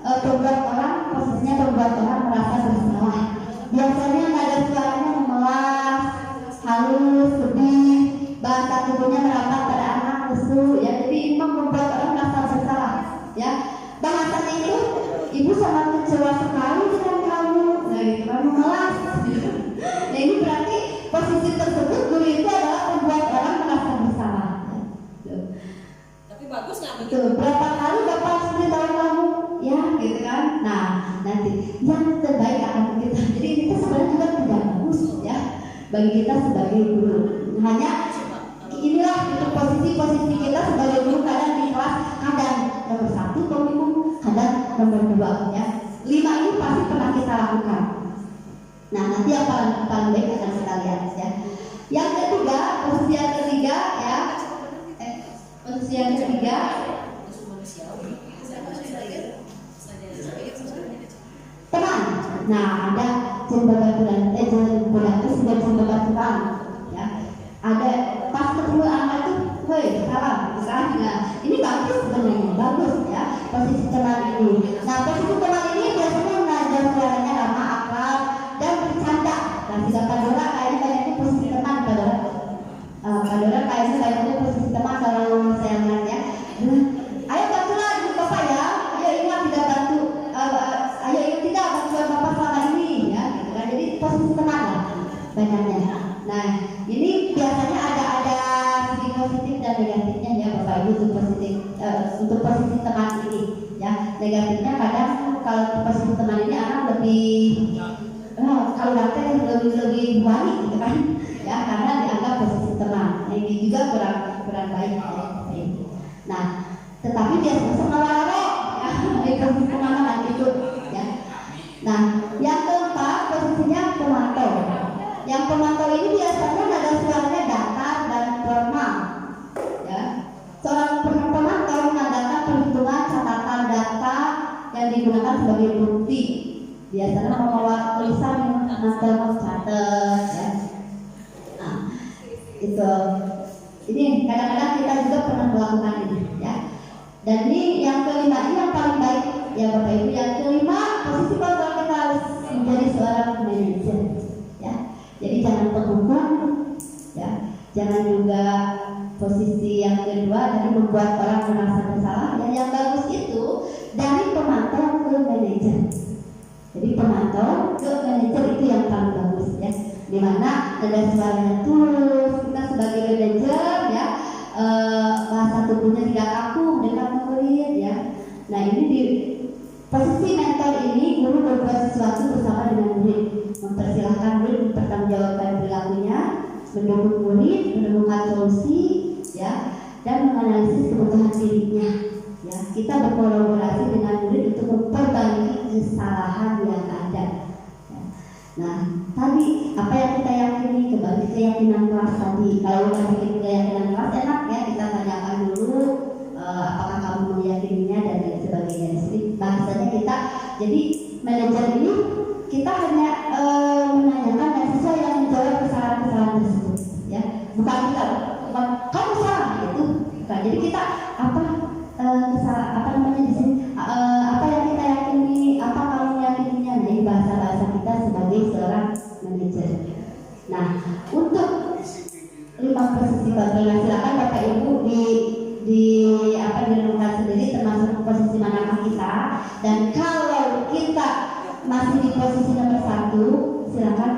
membuat orang, posisinya membuat orang merasa bersalah. Biasanya nada suaranya memelas, halus, sedih, bahasa tubuhnya merapat pada anak, lesu, ya. Jadi ini membuat orang merasa bersalah, ya. Bahasanya itu, ibu sangat kecewa sekali dengan kamu, nah gitu kan, memelas. Nah ini berarti posisi tersebut guru itu adalah membuat orang merasa bersalah. Tapi bagus nggak begitu? Tuh, berapa kali Bapak sudah tahu kamu, ya, gitu kan. Nah, nanti yang terbaik akan kita. Jadi itu sebenarnya juga tidak bagus, ya, bagi kita sebagai guru. Hanya inilah itu posisi-posisi kita sebagai guru, kadang di kelas kadang nomor 1 penghukum, kadang nomor 2, ya. 5 ini pasti pernah kita lakukan. Nah, nanti yang paling baik akan kita lihat, ya. Yang ketiga, posisi yang ketiga, ya. Posisi yang ketiga, Nah, ada jembatan sudah jembatan ya. Ada pas ketemu anak itu, woi salam, nah, ini bagus sebenarnya, bagus ya posisi teman ini. Nah, posisi teman ini biasanya mengajar suaranya ramah, akrab, dan bercanda. Nah, jika Kadora kayaknya posisi teman Kadora. Kadora kayaknya posisi teman kalau saya lihat ya. Ayo bantulah ibu bapak ya, ayo ingat tidak bantu, ayo ingat tidak bantuan bapak selama ini ya, gitu kan. Jadi posisi teman lah banyaknya. Nah, ini biasanya ada segi positif dan negatifnya ya bapak ibu untuk posisi teman ini ya. Negatifnya kadang kalau posisi teman ini anak lebih kalau datang lebih berani gitu kan ya, karena dianggap posisi teman. Nah, ini juga kurang baik ya. Nah, tetapi dia sengaja ya, posisi pengalaman itu ya. Nah, yang keempat posisinya pemantau. Yang pemantau ini biasanya nada suaranya datar dan formal ya. Seorang pemantau menandakan perhitungan catatan data yang digunakan sebagai bukti, biasanya membawa tulisan yang catat ya. Nah, itu ini kadang-kadang kita juga pernah melakukan ini ya. Dan ini yang kelima, ini yang paling baik ya bapak ibu. Yang kelima, posisi kontrol kita harus menjadi seorang manajer ya. Jadi jangan penghukum ya, jangan juga posisi yang kedua dari membuat orang merasa bersalah. Dan yang bagus itu dari pemantau ke manajer. Jadi pemantau ke manajer itu yang paling bagus ya. Dimana ada suaranya tulus, kita sebagai manajer ya, bahasa tubuhnya tidak kaku dengan murid ya. Nah, ini di posisi mentor ini guru berbuat sesuatu bersama dengan murid, mempersilahkan murid mempertanggungjawabkan perilakunya, mendukung murid, menemukan solusi ya, dan menganalisis kebutuhan dirinya ya. Kita berkolaborasi dengan murid untuk memperbaiki kesalahan yang ada ya. Nah, tadi apa yang kita yakini, kembali keyakinan kelas tadi. Kalau kita bikin keyakinan kelas enak ya, kita tanyakan dulu apakah kamu meyakininya dan lain sebagainya. Jadi bahasanya kita, jadi manajer ini kita hanya menanyakan mahasiswa yang menjawab kesalahan-kesalahan tersebut ya, bukan kita kamu salah itu. Nah, jadi kita apa namanya di sini, apa yang kita yakini, apa kamu meyakininya. Nah, ini bahasa kita sebagai seorang manajer. Nah, untuk 5 posisi kontrol, silakan bapak ibu direnungkan sendiri termasuk posisi manakah kita. Dan kalau kita masih di posisi nomor 1, silakan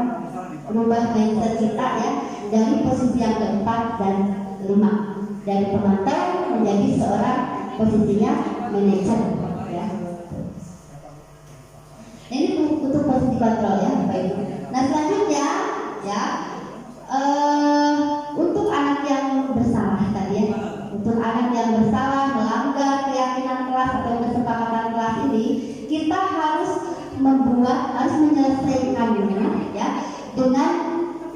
rubah mindset kita ya, dari posisi yang keempat dan 5, dari pemantau menjadi seorang posisinya manajer ya. Ini untuk posisi kontrol ya bapak ibu. Nah, selanjutnya ya, untuk anak yang bersalah tadi ya, untuk anak yang bersalah melanggar keyakinan kelas atau kesepakatan kelas ini, kita harus menyelesaikannya ya dengan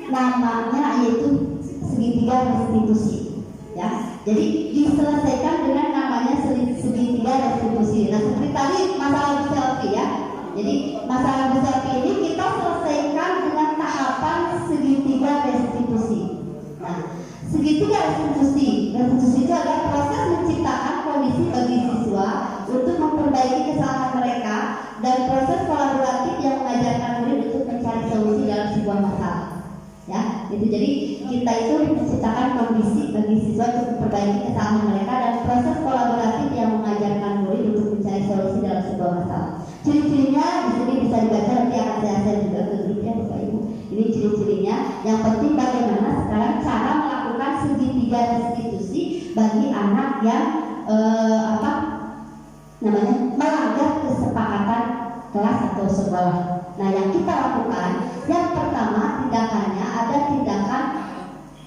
namanya yaitu segitiga restitusi ya. Jadi diselesaikan dengan namanya segitiga restitusi. Nah, seperti tadi masalah selfie ya. Jadi masalah selfie ini kita selesaikan dengan tahapan segitiga restitusi. Nah, segitiga restitusi itu adalah proses menciptakan kondisi bagi siswa untuk memperbaiki kesalahan mereka dan proses kolaboratif yang mengajarkan murid untuk mencari solusi dalam sebuah masalah. Ya, itu jadi kita itu menciptakan kondisi bagi siswa untuk memperbaiki kesalahan mereka dan proses kolaboratif yang mengajarkan murid untuk mencari solusi dalam sebuah masalah. Ciri-cirinya di sini bisa dibaca, nanti akan saya share juga ke grup ya bapak ibu. Ini ciri-cirinya. Yang penting bagaimana sekarang cara melakukan segitiga restitusi bagi anak yang melanggar kesepakatan kelas atau sekolah. Nah, yang kita lakukan, yang pertama tindakannya ada tindakan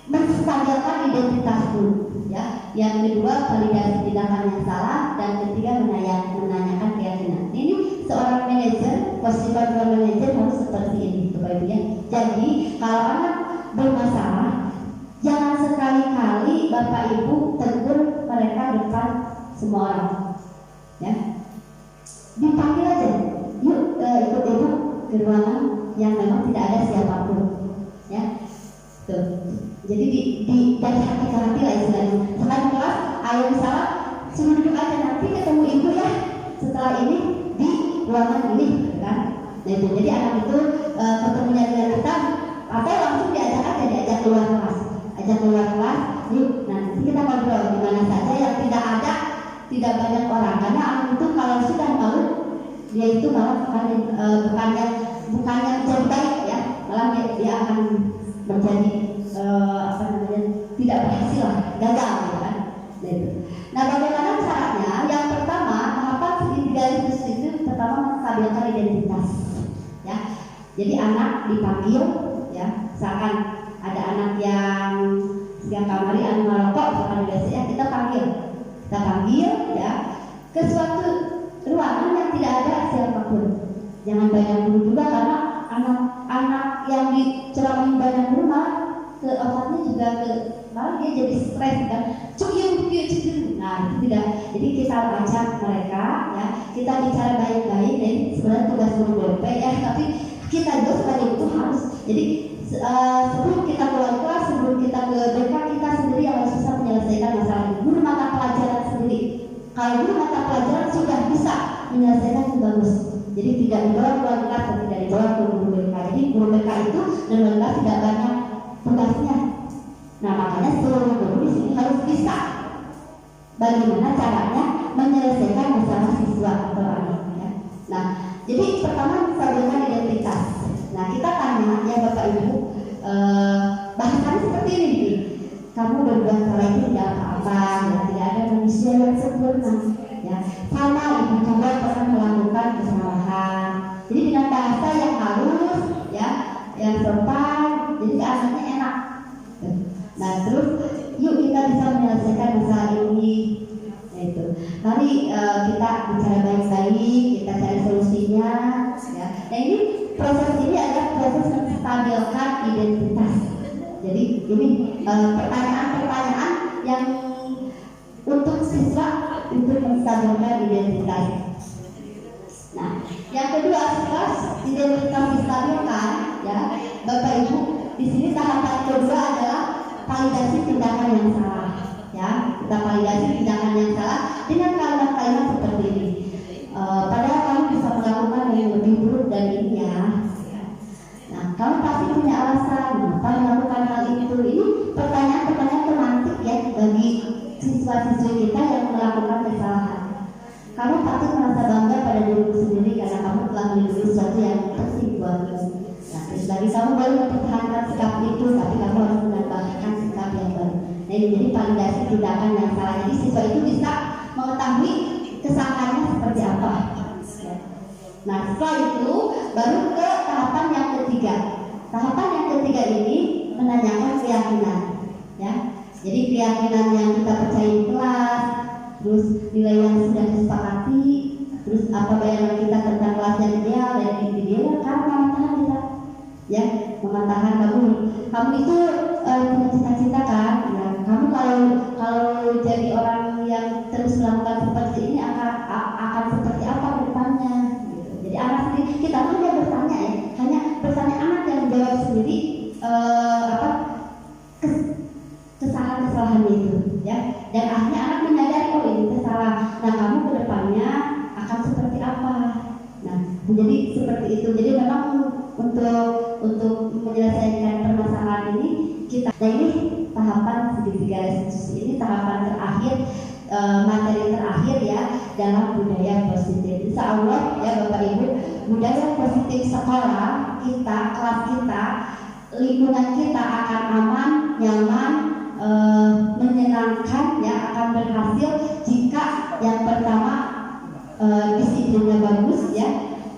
menstabilkan identitas dulu ya. Yang kedua validasi tindakan yang salah, dan ketiga menanyakan keyakinan. Ini seorang manajer, posisi kontrol manajer harus seperti ini bapak ibu ya. Jadi kalau anak bermasalah, jangan sekali-kali bapak ibu tegur mereka depan semua orang ya. Dipanggil aja, yuk ikut ibu ke ruangan yang memang tidak ada siapapun, ya. Tuh. Jadi dari hati ke hati lah istilahnya. Setelah kelas, ayo misalnya cuma duduk aja, nanti ketemu ibu ya setelah ini di ruangan ini, kan? Nah itu, jadi anak itu ketemunya dengan kita, atau langsung diajak keluar kelas, yuk, nanti kita ngobrol di mana saja yang tidak banyak orang, karena anak itu kalau sudah malu, dia itu malah bukannya menjadi baik ya, malah dia akan menjadi tidak berhasil, gagal, ya kan? Nah, bagaimana caranya? Yang pertama, tahapan segitiga itu pertama menstabilkan identitas, ya. Jadi anak dipanggil, ya, misalkan ada anak yang sedang kamari anu merokok, misalkan biasanya kita panggil, ya, ke suatu ruangan yang tidak ada siapapun. Jangan banyak dulu juga, karena anak-anak yang diceramain banyak dulu ke otaknya juga malah dia jadi stres kan, nah itu tidak. Jadi kita ajak mereka, ya, kita bicara baik-baik. Jadi sebenarnya tugas guru BP ya, tapi kita juga sebagai itu harus. Jadi sebelum kita keluar kelas, sebelum kita ke BK, kita sendiri yang harus bisa menyelesaikan masalah ini. Guru mata pelajaran sendiri, kalau guru mata pelajaran sudah bisa menyelesaikan itu bagus. Jadi tidak dibawa keluar kelas dan tidak dibawa ke guru BK. Jadi guru BK itu dan kelas tidak banyak tugasnya. Nah makanya seluruh guru di sini harus bisa bagaimana caranya menyelesaikan masalah siswa atau anak, ya. Nah jadi pertama stabilkan identitas. Nah kita tanya ya Bapak Ibu, bahasannya seperti ini nih. Kamu berbuat salah itu tidak apa-apa, ya, tidak ada manusia yang sempurna, ya. Sama ibu juga pernah melakukan kesalahan. Jadi dengan bahasa yang halus, ya, yang sopan, jadi anaknya enak. Nah terus yuk kita bisa menyelesaikan masalah ini, yaitu mari kita bicara baik-baik, kita cari solusinya, ya. Nah ini proses ini adalah proses menstabilkan identitas. Jadi ini pertanyaan-pertanyaan yang untuk siswa untuk menstabilkan identitas. Nah yang kedua, setelah identitas distabilkan, ya Bapak Ibu, di sini tahapan kedua adalah validasi tindakan yang salah, ya. Kita validasi tindakan yang salah dengan kalimat-kalimat seperti ini. Padahal kamu bisa melakukan yang lebih buruk dari ini, ya. Nah, kamu pasti punya alasan mengapa melakukan hal itu. Ini pertanyaan-pertanyaan romantik ya bagi siswa-siswi kita yang melakukan kesalahan. Kamu patut merasa bangga pada dirimu sendiri karena kamu telah melindungi sesuatu yang penting buatmu. Nah, bagi kamu baru mempertahankan sikap itu, tapi kamu harus menambahkan sikap yang baru. Nah, ini jadi validasi tindakan yang salah. Jadi siswa itu bisa mengetahui kesalahannya seperti apa. Nah, setelah itu baru ke tahapan yang ketiga. Tahapan yang ketiga ini menanyakan keyakinan, ya. Jadi keyakinan yang kita percaya di kelas, terus nilai yang sudah disepakati, terus apa bayangan kita tentang kelas yang ideal dan ideal, karena mematahan kita, ya, mematahan kamu itu punya cita-cita kan, ya. Kamu kalau jadi orang yang terus melakukan seperti ini akan seperti apa ke depannya, gitu. Jadi anak sendiri, kita hanya bertanya ya, hanya bertanya, anak yang menjawab sendiri kesalahan itu, ya. Dan akhirnya anak menyadari, oh ini salah. Nah kamu ke depannya akan seperti apa? Nah jadi seperti itu. Jadi memang untuk menyelesaikan permasalahan ini kita. Nah ini tahapan segitiga restitusi, ini tahapan terakhir, materi terakhir ya dalam budaya positif. Insya Allah ya Bapak Ibu, budaya positif sekolah kita, kelas kita, lingkungan kita akan aman, nyaman, menyenangkan, ya, akan berhasil jika yang pertama disiplinnya bagus, ya.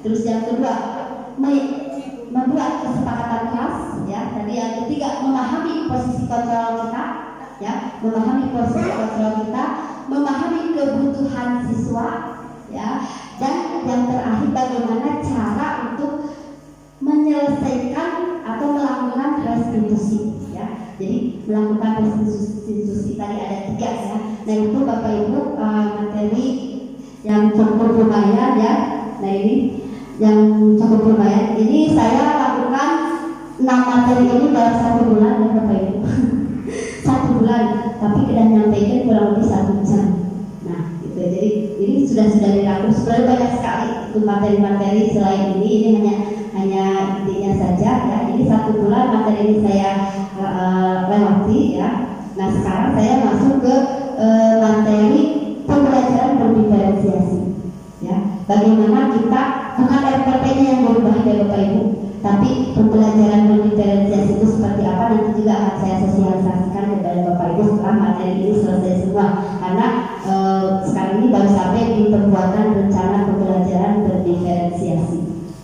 Terus yang kedua membuat kesepakatan kelas, ya. Tadi yang ketiga memahami posisi kontrol kita, ya, memahami posisi kontrol kita, memahami kebutuhan siswa, ya. Dan yang terakhir bagaimana cara untuk menyelesaikan atau melakukan restitusi, ya. Jadi melakukan restitusi tadi ada 3 ya. Nah itu Bapak Ibu materi yang cukup lumayan ya. Nah ini yang cukup lumayan. Ini materi ini baru 1 bulan ya Bapak Ibu. 1 bulan, tapi kita nyampaikan kurang lebih 1 jam. Nah, gitu. Jadi ini sudah dirangkum. Sebenarnya banyak sekali itu materi-materi selain ini hanya intinya saja ya. Ini 1 bulan materi ini saya lewati ya. Nah, sekarang saya masuk ke materi pembelajaran berdiferensiasi ya. Bagaimana kita bukan RPP-nya yang berubah ya Bapak Ibu, tapi pembelajaran berdiferensiasi itu seperti apa nanti juga akan saya sosialisasikan kepada Bapak Ibu setelah materi ini selesai semua. Karena sekarang ini baru sampai di pembuatan rencana pembelajaran berdiferensiasi.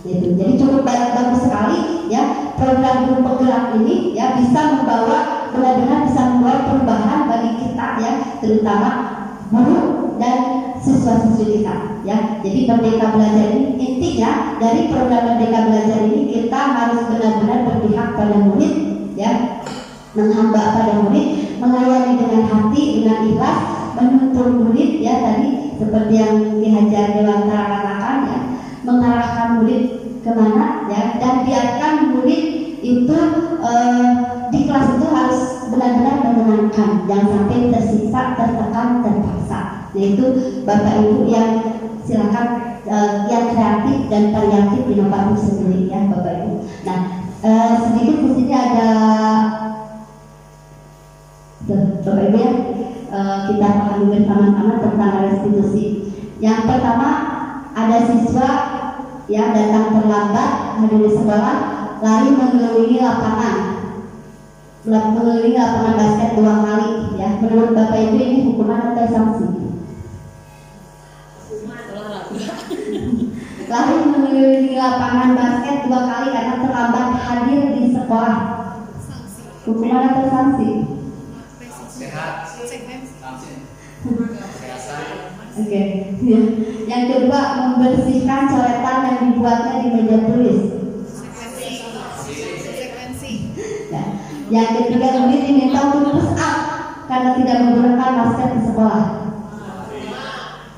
Gitu. Jadi cukup bagus sekali ya program guru penggerak ini ya, bisa benar-benar bisa membawa perubahan bagi kita ya, terutama guru dan siswa-siswi kita ya. Jadi Merdeka Belajar ini intinya dari program Merdeka Belajar ini kita harus benar-benar berpihak pada murid ya, menghamba pada murid, melayani dengan hati, dengan ikhlas, menuntun murid ya, tadi seperti yang Ki Hajar Dewantara katakan ya, mengarahkan murid kemana ya, dan biarkan murid itu di kelas itu harus benar-benar menyenangkan, jangan sampai tersiksa, tertekan, terpaksa. Yaitu Bapak Ibu yang silakan yang kreatif dan variatif inovatif sendiri ya Bapak Ibu. Nah, sedikit di sini ada Bapak Ibu ya, kita pahami bersama-sama tentang restitusi. Yang pertama, ada siswa yang datang terlambat hadir di sekolah, lari mengelilingi lapangan basket 2 kali ya. Menurut Bapak Ibu ini hukuman atau sanksi? Lari mengelilingi lapangan basket 2 kali karena terlambat hadir di sekolah, hukuman atau sanksi? Oke. Yang kedua, membersihkan coretan yang dibuatnya di meja tulis. Ya. Yang ketiga, murid diminta untuk push up karena tidak menggunakan masker di sekolah.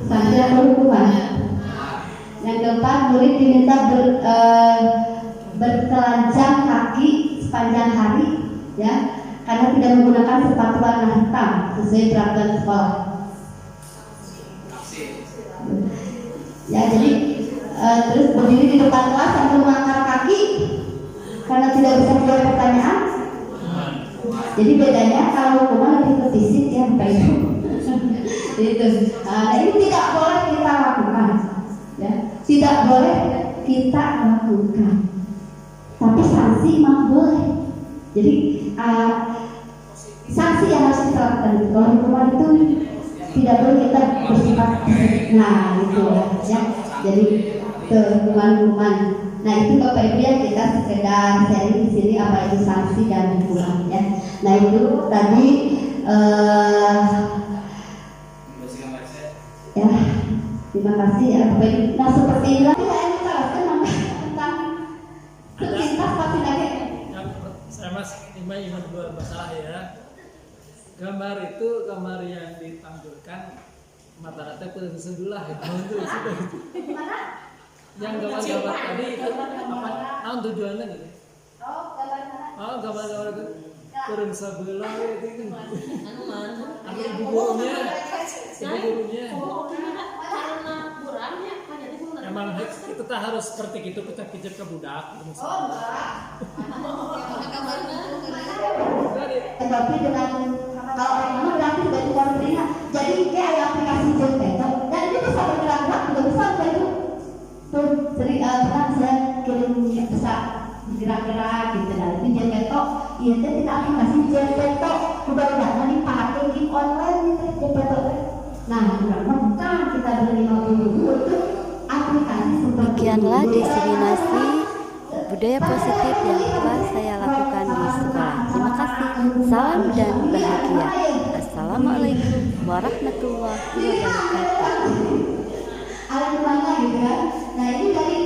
Sanksi atau hukuman? Yang keempat, murid diminta bertelanjang kaki sepanjang hari ya, karena tidak menggunakan sepatu warna hitam sesuai peraturan sekolah. Ya, jadi terus berdiri di depan kelas sambil mengangkat kaki karena tidak bisa menjawab pertanyaan. Jadi bedanya kalau hukuman lebih ke fisik ya Bapak Ibu. Itu. Nah, ini tidak boleh kita lakukan. Ya, tidak boleh kita lakukan. Tapi sanksi mah boleh. Jadi sanksi yang harus kita lakukan. Kalau hukuman itu tidak boleh kita bersifat. Nah, itu ya. Jadi hukuman. Nah, itu Bapak Ibu ya, kita sekedar sharing di sini apa itu sanksi dan hukuman ya. Nah, itu tadi ya. Terima kasih ya Bapak Ibu. Nah, seperti inilah saya menjelaskan tentang sepintas pasti lagi. Saya Mas ingat dua masalah ya. Gambar itu gambar yang ditampilkan mata-mata sebelah itu sudah itu. Yang gambar-gambar tadi itu apa? Naon tujuannya gitu? Oh, gambar-gambar itu turun sebelah itu. Anu ibu gurunya. Emang itu tak harus seperti itu kita pijat ke budak. Tapi dengan kalau orang mana berarti baju baru terlihat. Jadi kayak ada aplikasi Jepeto dan ini bisa bergerak-gerak juga bisa baju. Tuh pernah saya kirim bisa gerak-gerak gitu. Nah itu Jepeto, iya itu kita aplikasi Jepeto. Mudah-mudahan dipakai di online gitu Jepeto. Nah bukan kita beli 50.000 itu aplikasi seperti. Demikianlah diseminasi budaya positif yang telah saya lakukan di sekolah. Terima kasih. Salam dan bahagia. Assalamualaikum warahmatullahi wabarakatuh. Ada di mana gitu kan? Nah ini dari